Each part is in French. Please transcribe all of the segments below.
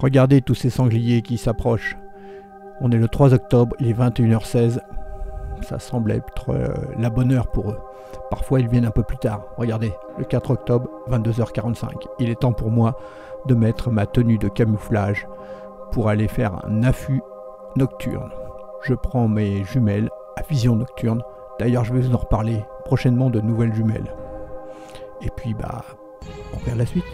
Regardez tous ces sangliers qui s'approchent. On est le 3 octobre, il est 21h16. Ça semble être la bonne heure pour eux. Parfois ils viennent un peu plus tard. Regardez, le 4 octobre, 22h45. Il est temps pour moi de mettre ma tenue de camouflage pour aller faire un affût nocturne. Je prends mes jumelles à vision nocturne. D'ailleurs, je vais vous en reparler prochainement de nouvelles jumelles. Et puis, on regarde la suite.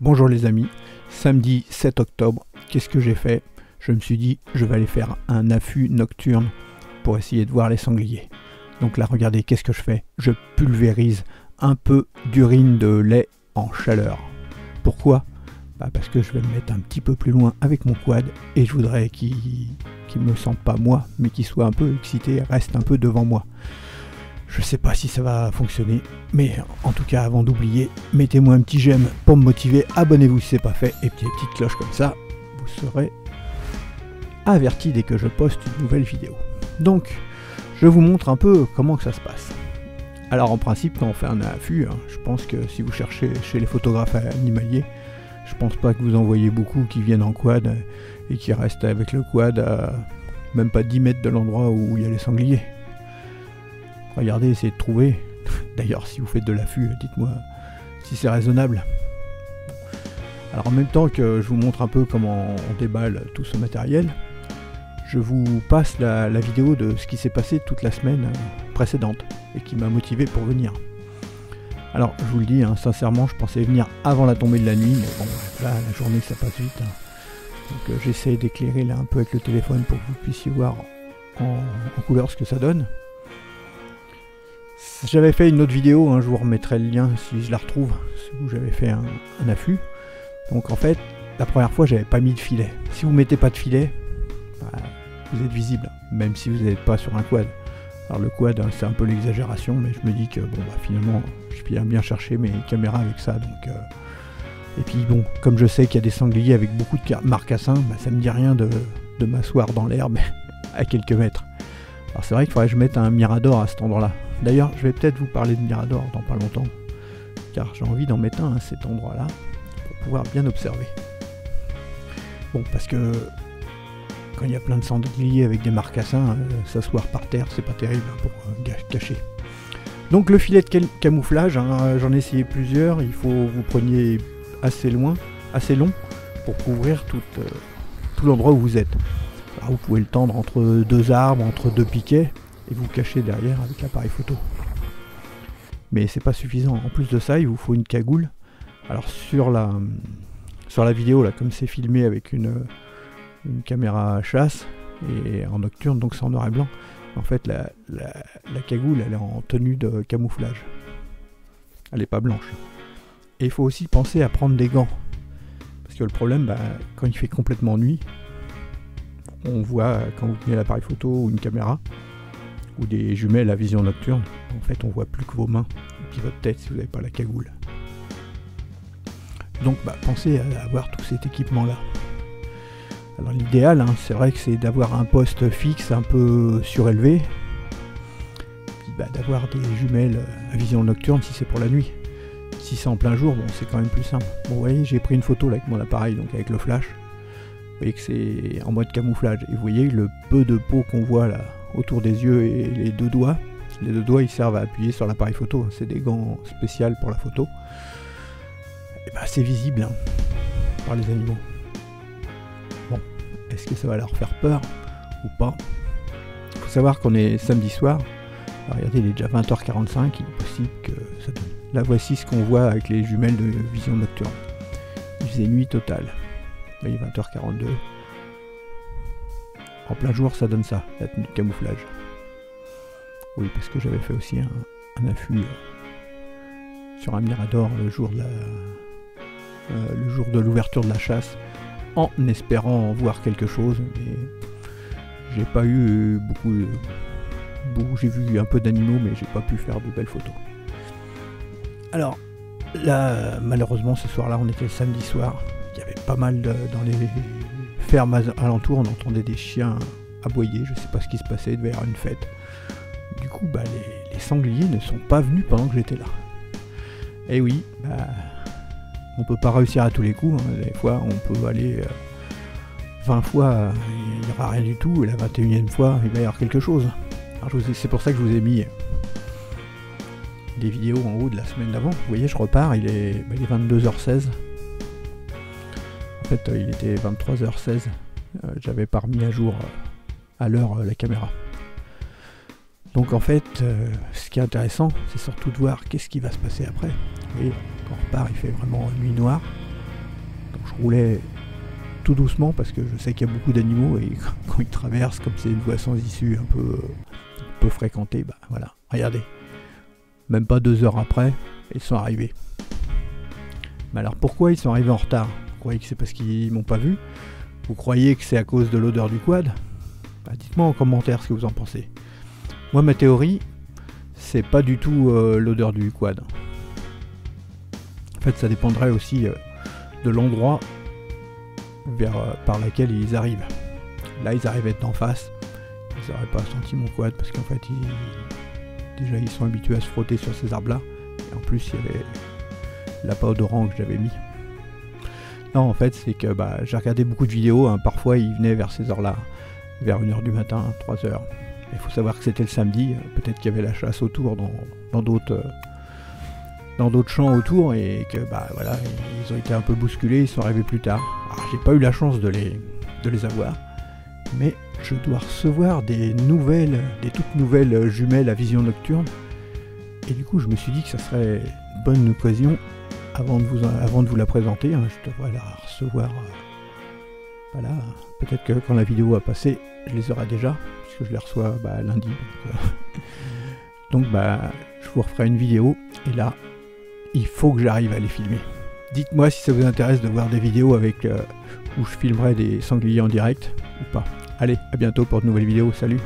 Bonjour les amis, samedi 7 octobre, qu'est-ce que j'ai fait? Je me suis dit, je vais aller faire un affût nocturne pour essayer de voir les sangliers. Donc là, regardez, qu'est-ce que je fais? Je pulvérise un peu d'urine de lait en chaleur. Pourquoi? Parce que je vais me mettre un petit peu plus loin avec mon quad et je voudrais qu'il me sente pas moi, mais qu'il soit un peu excité, reste un peu devant moi. Je sais pas si ça va fonctionner, mais en tout cas, avant d'oublier, mettez-moi un petit j'aime pour me motiver, abonnez-vous si c'est pas fait, et puis les petites cloches comme ça, vous serez averti dès que je poste une nouvelle vidéo. Donc, je vous montre un peu comment que ça se passe. Alors en principe, quand on fait un affût, je pense que si vous cherchez chez les photographes animaliers, je pense pas que vous en voyez beaucoup qui viennent en quad et qui restent avec le quad à même pas 10 mètres de l'endroit où il y a les sangliers. Regardez, essayez de trouver. D'ailleurs, si vous faites de l'affût, dites-moi si c'est raisonnable. Alors en même temps que je vous montre un peu comment on déballe tout ce matériel, je vous passe la vidéo de ce qui s'est passé toute la semaine précédente et qui m'a motivé pour venir. Alors je vous le dis, sincèrement, je pensais venir avant la tombée de la nuit, mais bon, là la journée ça passe vite. Donc j'essaie d'éclairer là un peu avec le téléphone pour que vous puissiez voir en couleur ce que ça donne. J'avais fait une autre vidéo, je vous remettrai le lien si je la retrouve, où j'avais fait un affût. Donc en fait, la première fois j'avais pas mis de filet. Si vous mettez pas de filet, vous êtes visible, même si vous n'êtes pas sur un quad. Alors le quad, c'est un peu l'exagération, mais je me dis que finalement, je peux bien chercher mes caméras avec ça. Donc, et puis bon, comme je sais qu'il y a des sangliers avec beaucoup de marcassins, ça me dit rien de m'asseoir dans l'herbe à quelques mètres. Alors c'est vrai qu'il faudrait que je mette un mirador à cet endroit-là. D'ailleurs, je vais peut-être vous parler de mirador dans pas longtemps, car j'ai envie d'en mettre un à cet endroit-là, pour pouvoir bien observer. Bon, parce que quand il y a plein de sangliers avec des marcassins, s'asseoir par terre, c'est pas terrible pour cacher. Donc le filet de camouflage, j'en ai essayé plusieurs, il faut vous preniez assez long pour couvrir tout l'endroit où vous êtes. Alors vous pouvez le tendre entre deux arbres, entre deux piquets, et vous cacher derrière avec l'appareil photo. Mais c'est pas suffisant. En plus de ça, il vous faut une cagoule. Alors sur la vidéo, là, comme c'est filmé avec une caméra chasse et en nocturne, donc c'est en noir et blanc. En fait, la cagoule, elle est en tenue de camouflage. Elle n'est pas blanche. Et il faut aussi penser à prendre des gants. Parce que le problème, quand il fait complètement nuit, on voit quand vous tenez l'appareil photo ou une caméra ou des jumelles à vision nocturne, en fait on voit plus que vos mains et puis votre tête si vous n'avez pas la cagoule. Donc pensez à avoir tout cet équipement là. Alors l'idéal, c'est vrai que c'est d'avoir un poste fixe un peu surélevé, puis d'avoir des jumelles à vision nocturne si c'est pour la nuit. Si c'est en plein jour, bon, c'est quand même plus simple. Bon, vous voyez, j'ai pris une photo là avec mon appareil, donc avec le flash. Vous voyez que c'est en mode camouflage. Et vous voyez le peu de peau qu'on voit là autour des yeux et les deux doigts. Les deux doigts, ils servent à appuyer sur l'appareil photo. C'est des gants spéciaux pour la photo. Et c'est visible par les animaux. Bon, est-ce que ça va leur faire peur ou pas? Il faut savoir qu'on est samedi soir. Alors, regardez, il est déjà 20h45. Il est possible que ça donne. Là, voici ce qu'on voit avec les jumelles de vision nocturne. Il faisait nuit totale. Vous voyez, 20h42. En plein jour, ça donne ça, la tenue de camouflage. Oui, parce que j'avais fait aussi un affût sur un mirador le jour de l'ouverture de la chasse, en espérant voir quelque chose, mais j'ai pas eu beaucoup. J'ai vu un peu d'animaux, mais j'ai pas pu faire de belles photos. Alors là, malheureusement, ce soir-là, on était le samedi soir. Il y avait pas mal dans les ferme alentour, on entendait des chiens aboyer, je sais pas ce qui se passait, il devait y avoir une fête. Du coup, bah, les sangliers ne sont pas venus pendant que j'étais là. Et oui, bah, on peut pas réussir à tous les coups, hein. Des fois on peut aller 20 fois, il n'y aura rien du tout, et la 21e fois, il va y avoir quelque chose. C'est pour ça que je vous ai mis des vidéos en haut de la semaine d'avant. Vous voyez, je repars, il est 22h16. En fait, il était 23h16. J'avais pas remis à jour à l'heure la caméra. Donc en fait, ce qui est intéressant, c'est surtout de voir qu'est-ce qui va se passer après. Vous voyez, quand on repart, il fait vraiment nuit noire. Donc je roulais tout doucement parce que je sais qu'il y a beaucoup d'animaux et quand ils traversent, comme c'est une voie sans issue un peu fréquentée, bah voilà, regardez. Même pas 2 heures après, ils sont arrivés. Mais alors pourquoi ils sont arrivés en retard? Vous croyez que c'est parce qu'ils m'ont pas vu? Vous croyez que c'est à cause de l'odeur du quad? Bah, dites-moi en commentaire ce que vous en pensez. Moi, ma théorie, c'est pas du tout l'odeur du quad. En fait, ça dépendrait aussi de l'endroit par lequel ils arrivent. Là, ils arrivaient d'en face. Ils n'auraient pas senti mon quad parce qu'en fait, déjà, ils sont habitués à se frotter sur ces arbres-là. Et en plus, il y avait l'appât odorant que j'avais mis. Non, en fait, c'est que j'ai regardé beaucoup de vidéos. Hein. Parfois, ils venaient vers ces heures-là, vers 1h du matin, 3h. Il faut savoir que c'était le samedi. Peut-être qu'il y avait la chasse autour dans d'autres champs autour et que voilà, ils ont été un peu bousculés. Ils sont arrivés plus tard. Alors, j'ai pas eu la chance de les avoir, mais je dois recevoir des toutes nouvelles jumelles à vision nocturne. Et du coup, je me suis dit que ça serait une bonne occasion, avant de vous la présenter, hein, je devrais la recevoir. Voilà, peut-être que quand la vidéo va passer, je les aurai déjà, puisque je les reçois lundi. Donc, je vous referai une vidéo, et là, il faut que j'arrive à les filmer. Dites-moi si ça vous intéresse de voir des vidéos où je filmerai des sangliers en direct ou pas. Allez, à bientôt pour de nouvelles vidéos, salut!